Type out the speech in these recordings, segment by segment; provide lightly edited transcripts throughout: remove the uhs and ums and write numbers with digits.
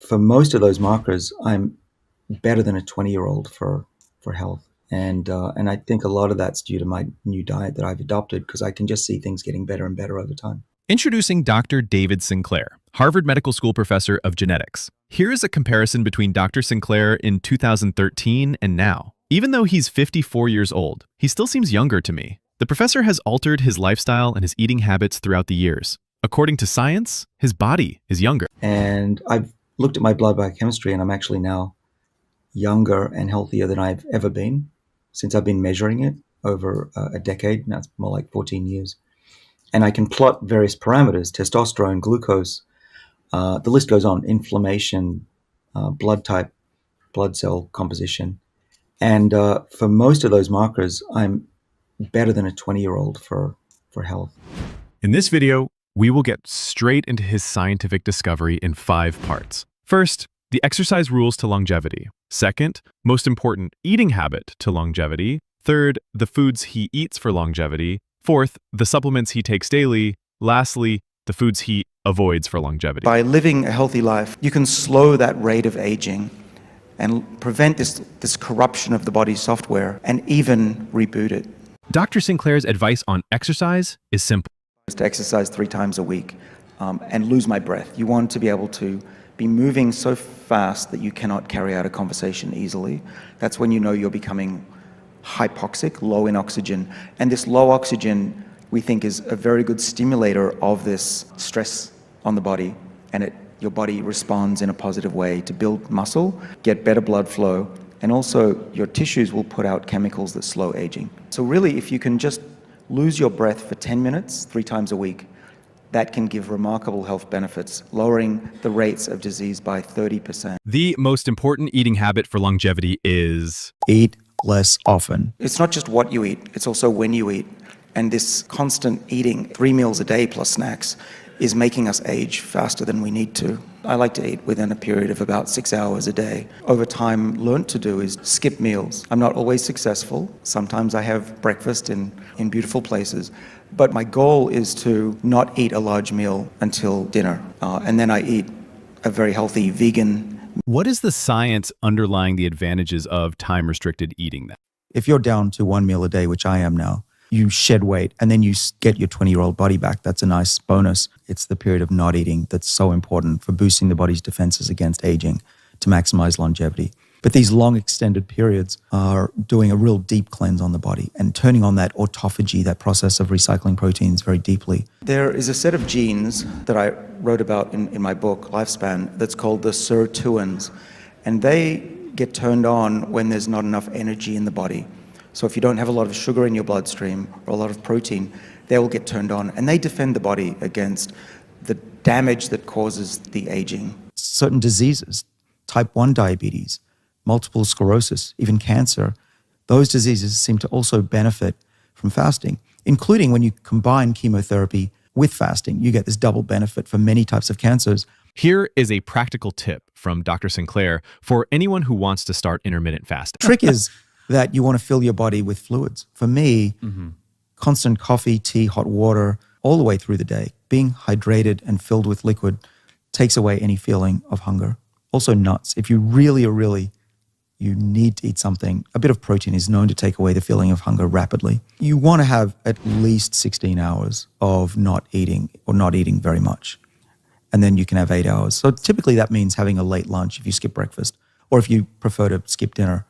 for most of those markers, I'm better than a 20-year-old for health. And I think a lot of that's due to my new diet that I've adopted because I can just see things getting better and better over time. Introducing Dr. David Sinclair, Harvard Medical School professor of genetics. Here is a comparison between Dr. Sinclair in 2013 and now. Even though he's 54 years old, he still seems younger to me. The professor has altered his lifestyle and his eating habits throughout the years. According to science, his body is younger. And I've looked at my blood biochemistry, and I'm actually now younger and healthier than I've ever been since I've been measuring it over a decade. Now it's more like 14 years. And I can plot various parameters: testosterone, glucose, the list goes on, inflammation, blood type, blood cell composition. And for most of those markers, I'm better than a 20-year-old for health. In this video, we will get straight into his scientific discovery in 5 parts. First, the exercise rules to longevity. Second, most important eating habit to longevity. Third, the foods he eats for longevity. Fourth, the supplements he takes daily. Lastly, the foods he avoids for longevity. By living a healthy life, you can slow that rate of aging and prevent this corruption of the body's software and even reboot it. Dr. Sinclair's advice on exercise is simple. To exercise 3 times a week and lose my breath. You want to be able to be moving so fast that you cannot carry out a conversation easily. That's when you know you're becoming hypoxic, low in oxygen. And this low oxygen, we think, is a very good stimulator of this stress on the body. And your body responds in a positive way to build muscle, get better blood flow, and also your tissues will put out chemicals that slow aging. So really, if you can just lose your breath for 10 minutes, 3 times a week, that can give remarkable health benefits, lowering the rates of disease by 30%. The most important eating habit for longevity is Eat less often. It's not just what you eat, it's also when you eat. And this constant eating, 3 meals a day plus snacks, is making us age faster than we need to. I like to eat within a period of about 6 hours a day. Over time, learned to do is skip meals. I'm not always successful. Sometimes I have breakfast in beautiful places. But my goal is to not eat a large meal until dinner. And then I eat a very healthy vegan. What is the science underlying the advantages of time-restricted eating then? If you're down to 1 meal a day, which I am now, you shed weight and then you get your 20-year-old body back. That's a nice bonus. It's the period of not eating that's so important for boosting the body's defenses against aging to maximize longevity. But these long extended periods are doing a real deep cleanse on the body and turning on that autophagy, that process of recycling proteins, very deeply. There is a set of genes that I wrote about in my book, Lifespan, that's called the sirtuins. And they get turned on when there's not enough energy in the body. So if you don't have a lot of sugar in your bloodstream or a lot of protein, they will get turned on. And they defend the body against the damage that causes the aging. Certain diseases, type 1 diabetes, multiple sclerosis, even cancer, those diseases seem to also benefit from fasting, including when you combine chemotherapy with fasting. You get this double benefit for many types of cancers. Here is a practical tip from Dr. Sinclair for anyone who wants to start intermittent fasting. Trick is that you want to fill your body with fluids. For me, constant coffee, tea, hot water, all the way through the day, being hydrated and filled with liquid takes away any feeling of hunger. Also nuts. If you you need to eat something, a bit of protein is known to take away the feeling of hunger rapidly. You want to have at least 16 hours of not eating or not eating very much. And then you can have 8 hours. So typically that means having a late lunch if you skip breakfast, or if you prefer to skip dinner,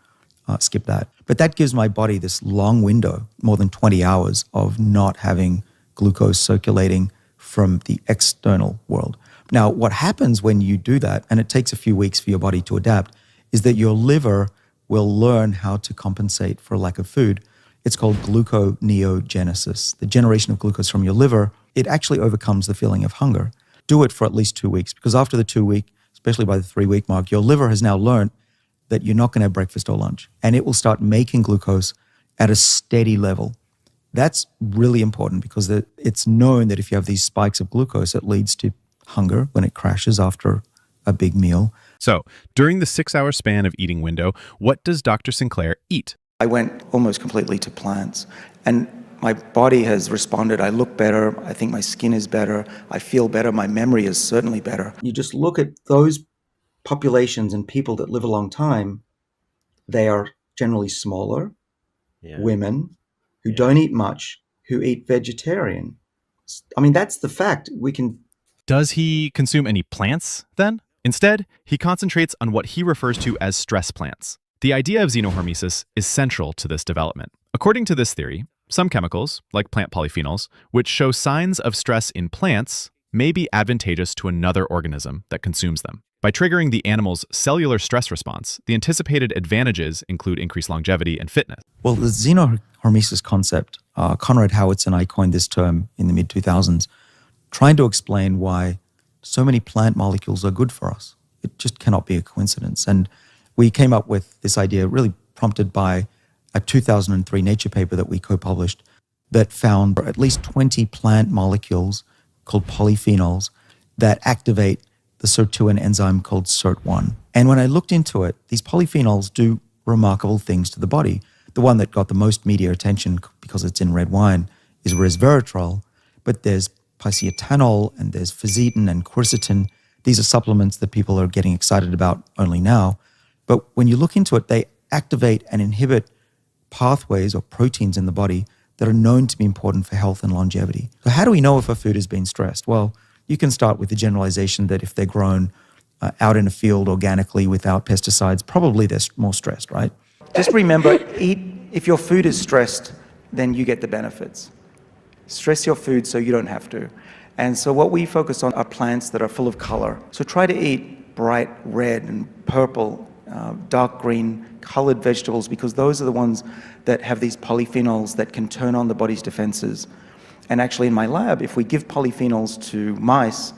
skip that. But that gives my body this long window, more than 20 hours of not having glucose circulating from the external world. Now, what happens when you do that, and it takes a few weeks for your body to adapt, is that your liver will learn how to compensate for lack of food. It's called gluconeogenesis. The generation of glucose from your liver, it actually overcomes the feeling of hunger. Do it for at least 2 weeks, because after the 2 week, especially by the 3 week mark, your liver has now learned that you're not going to have breakfast or lunch, and it will start making glucose at a steady level. That's really important because it's known that if you have these spikes of glucose, it leads to hunger when it crashes after a big meal. So, during the 6-hour span of eating window, what does Dr. Sinclair eat? I went almost completely to plants, and my body has responded. I look better. I think my skin is better. I feel better. My memory is certainly better. You just look at those populations and people that live a long time, they are generally smaller, women who don't eat much, who eat vegetarian. I mean, that's the fact. Does he consume any plants then? Instead, he concentrates on what he refers to as stress plants. The idea of xenohormesis is central to this development. According to this theory, some chemicals, like plant polyphenols, which show signs of stress in plants, may be advantageous to another organism that consumes them. By triggering the animal's cellular stress response, the anticipated advantages include increased longevity and fitness. Well, the xenohormesis concept, Conrad Howitz and I coined this term in the mid-2000s, trying to explain why so many plant molecules are good for us. It just cannot be a coincidence. And we came up with this idea really prompted by a 2003 Nature paper that we co-published that found at least 20 plant molecules called polyphenols that activate the sirtuin enzyme called SIRT1. And when I looked into it, these polyphenols do remarkable things to the body. The one that got the most media attention because it's in red wine is resveratrol, but there's picetanol and there's fisetin and quercetin. These are supplements that people are getting excited about only now. But when you look into it, they activate and inhibit pathways or proteins in the body that are known to be important for health and longevity. So how do we know if a food has been stressed? Well, you can start with the generalization that if they're grown out in a field organically without pesticides, probably they're more stressed, right? Just remember, if your food is stressed, then you get the benefits. Stress your food so you don't have to. And so what we focus on are plants that are full of color. So try to eat bright red and purple, dark green colored vegetables, because those are the ones that have these polyphenols that can turn on the body's defenses. And actually in my lab, if we give polyphenols to mice,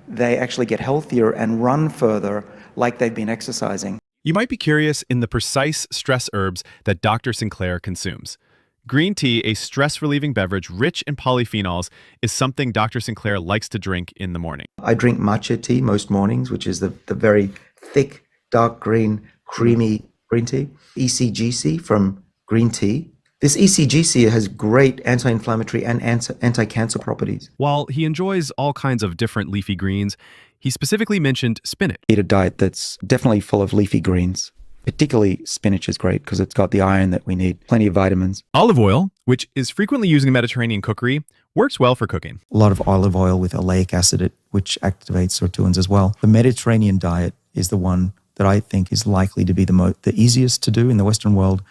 they actually get healthier and run further like they've been exercising. You might be curious in the precise stress herbs that Dr. Sinclair consumes. Green tea, a stress-relieving beverage rich in polyphenols, is something Dr. Sinclair likes to drink in the morning. I drink matcha tea most mornings, which is the very thick, dark green, creamy green tea. ECGC from green tea. This ECGC has great anti-inflammatory and anti-cancer properties. While he enjoys all kinds of different leafy greens, he specifically mentioned spinach. Eat a diet that's definitely full of leafy greens. Particularly spinach is great because it's got the iron that we need, plenty of vitamins. Olive oil, which is frequently used in Mediterranean cookery, works well for cooking. A lot of olive oil with oleic acid, which activates sirtuins as well. The Mediterranean diet is the one that I think is likely to be the easiest to do in the Western world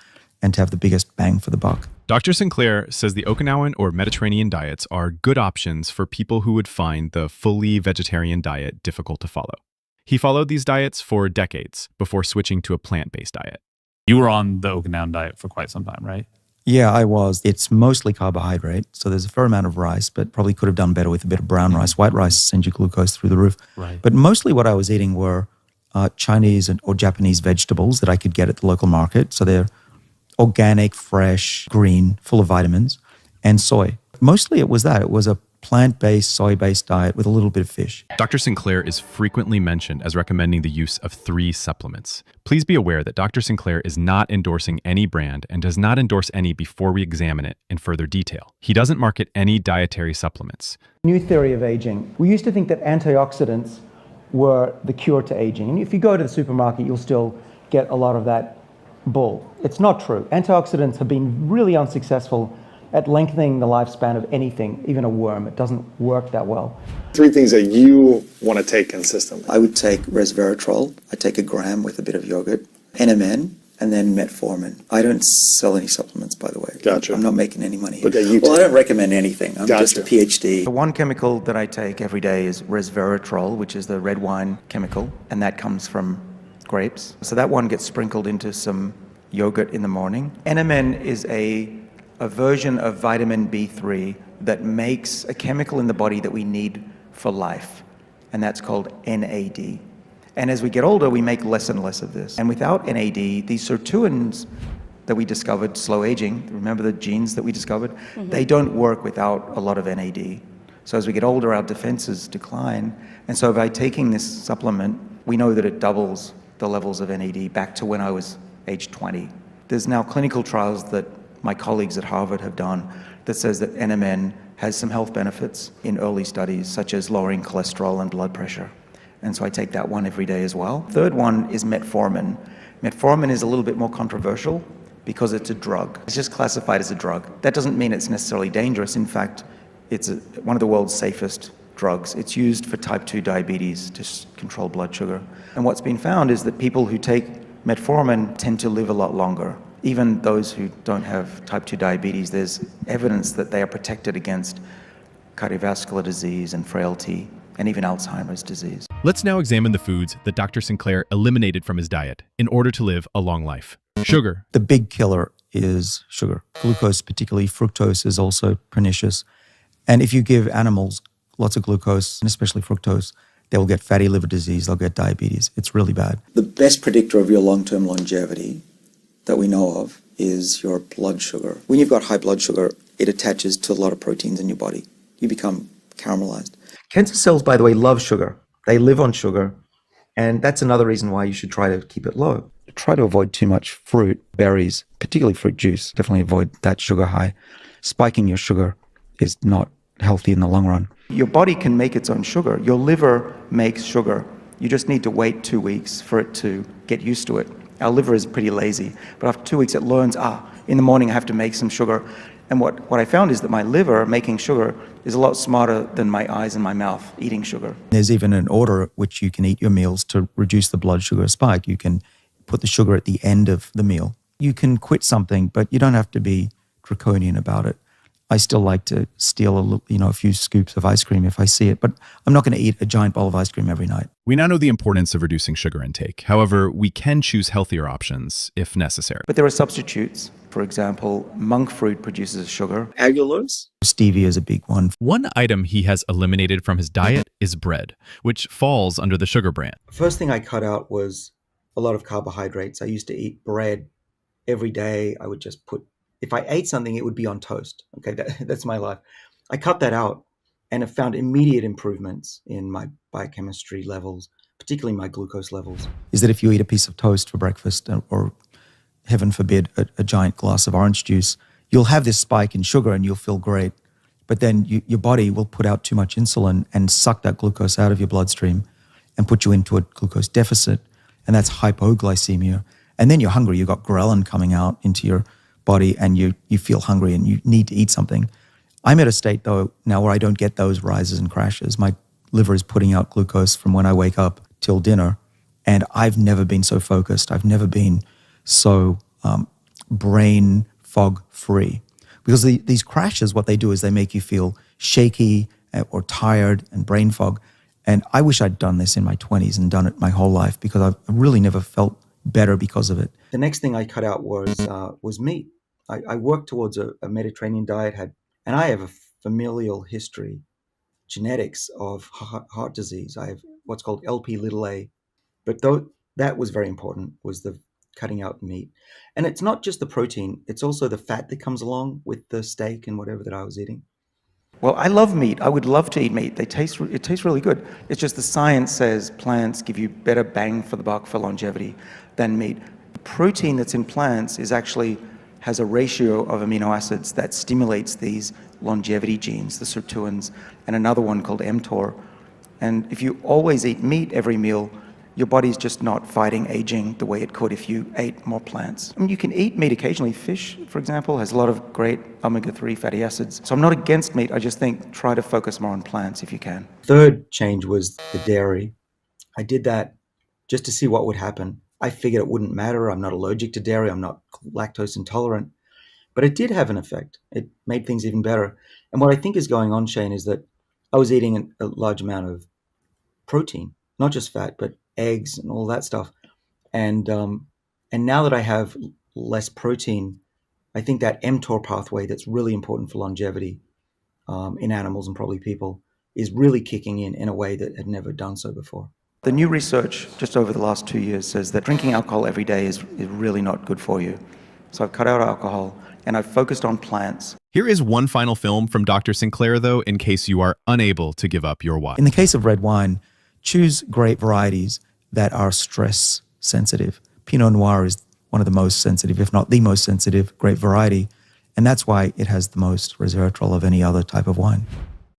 and to have the biggest bang for the buck. Dr. Sinclair says the Okinawan or Mediterranean diets are good options for people who would find the fully vegetarian diet difficult to follow. He followed these diets for decades before switching to a plant-based diet. You were on the Okinawan diet for quite some time, right? Yeah, I was. It's mostly carbohydrate, so there's a fair amount of rice, but probably could have done better with a bit of brown rice. White rice sends your glucose through the roof. Right. But mostly what I was eating were Chinese or Japanese vegetables that I could get at the local market. So they're organic, fresh, green, full of vitamins, and soy. Mostly it was that. It was a plant-based, soy-based diet with a little bit of fish. Dr. Sinclair is frequently mentioned as recommending the use of 3 supplements. Please be aware that Dr. Sinclair is not endorsing any brand and does not endorse any before we examine it in further detail. He doesn't market any dietary supplements. New theory of aging. We used to think that antioxidants were the cure to aging. And if you go to the supermarket, you'll still get a lot of that bull. It's not true. Antioxidants have been really unsuccessful at lengthening the lifespan of anything, even a worm. It doesn't work that well. 3 things that you want to take consistently. I would take resveratrol. I take a gram with a bit of yogurt, NMN, and then metformin. I don't sell any supplements, by the way. Gotcha. I'm not making any money. But you I don't recommend anything. I'm just a Gotcha. PhD. The one chemical that I take every day is resveratrol, which is the red wine chemical, and that comes from grapes. So that one gets sprinkled into some yogurt in the morning. NMN is a version of vitamin B3 that makes a chemical in the body that we need for life, and that's called NAD. And as we get older, we make less and less of this. And without NAD, these sirtuins that we discovered, slow aging, remember the genes that we discovered? They don't work without a lot of NAD. So as we get older, our defenses decline. And so by taking this supplement, we know that it doubles the levels of NAD back to when I was age 20. There's now clinical trials that my colleagues at Harvard have done that says that NMN has some health benefits in early studies, such as lowering cholesterol and blood pressure. and so I take that one every day as well. Third one is metformin. Metformin is a little bit more controversial because it's a drug. It's just classified as a drug. That doesn't mean it's necessarily dangerous. In fact, it's one of the world's safest drugs. It's used for type 2 diabetes to control blood sugar. And what's been found is that people who take metformin tend to live a lot longer. Even those who don't have type 2 diabetes, there's evidence that they are protected against cardiovascular disease and frailty and even Alzheimer's disease. Let's now examine the foods that Dr. Sinclair eliminated from his diet in order to live a long life. Sugar. The big killer is sugar. Glucose, particularly fructose, is also pernicious. And if you give animals lots of glucose, and especially fructose, they will get fatty liver disease, they'll get diabetes. It's really bad. The best predictor of your long-term longevity that we know of is your blood sugar. When you've got high blood sugar, it attaches to a lot of proteins in your body. You become caramelized. Cancer cells, by the way, love sugar. They live on sugar, and that's another reason why you should try to keep it low. Try to avoid too much fruit, berries, particularly fruit juice. Definitely avoid that sugar high. Spiking your sugar is not healthy in the long run. Your body can make its own sugar. Your liver makes sugar. You just need to wait 2 weeks for it to get used to it. Our liver is pretty lazy, but after 2 weeks it learns, in the morning I have to make some sugar. And what I found is that my liver making sugar is a lot smarter than my eyes and my mouth eating sugar. There's even an order at which you can eat your meals to reduce the blood sugar spike. You can put the sugar at the end of the meal. You can quit something, but you don't have to be draconian about it. I still like to steal a few scoops of ice cream if I see it, but I'm not going to eat a giant bowl of ice cream every night. We now know the importance of reducing sugar intake. However, we can choose healthier options if necessary. But there are substitutes. For example, monk fruit produces sugar. Allulose? Stevia is a big one. One item he has eliminated from his diet is bread, which falls under the sugar brand. First thing I cut out was a lot of carbohydrates. I used to eat bread every day. I would just if I ate something, it would be on toast. Okay, that's my life. I cut that out and have found immediate improvements in my biochemistry levels, particularly my glucose levels. Is that if you eat a piece of toast for breakfast or heaven forbid, a giant glass of orange juice, you'll have this spike in sugar and you'll feel great. But then your body will put out too much insulin and suck that glucose out of your bloodstream and put you into a glucose deficit. And that's hypoglycemia. And then you're hungry. You've got ghrelin coming out into your body and you feel hungry and you need to eat something. I'm at a state, though, now where I don't get those rises and crashes. My liver is putting out glucose from when I wake up till dinner. And I've never been so focused. I've never been so brain fog free. Because these crashes, what they do is they make you feel shaky or tired and brain fog. And I wish I'd done this in my 20s and done it my whole life because I've really never felt better because of it. The next thing I cut out was meat. I worked towards a Mediterranean diet, and I have a familial history, genetics of heart disease. I have what's called Lp(a). But that was very important, was the cutting out meat. And it's not just the protein, it's also the fat that comes along with the steak and whatever that I was eating. Well, I love meat. I would love to eat meat. It tastes really good. It's just the science says plants give you better bang for the buck for longevity than meat. The protein that's in plants has a ratio of amino acids that stimulates these longevity genes, the sirtuins, and another one called mTOR. And if you always eat meat every meal, your body's just not fighting aging the way it could if you ate more plants. I mean, you can eat meat occasionally. Fish, for example, has a lot of great omega-3 fatty acids. So I'm not against meat. I just think try to focus more on plants if you can. Third change was the dairy. I did that just to see what would happen. I figured it wouldn't matter. I'm not allergic to dairy. I'm not lactose intolerant. But it did have an effect. It made things even better. And what I think is going on, Shane, is that I was eating a large amount of protein, not just fat, but eggs and all that stuff. And now that I have less protein, I think that mTOR pathway that's really important for longevity in animals and probably people is really kicking in a way that had never done so before. The new research just over the last 2 years says that drinking alcohol every day is really not good for you. So I've cut out alcohol and I've focused on plants. Here is one final film from Dr. Sinclair, though, in case you are unable to give up your wine. In the case of red wine, choose grape varieties that are stress sensitive. Pinot Noir is one of the most sensitive, if not the most sensitive grape variety. And that's why it has the most resveratrol of any other type of wine.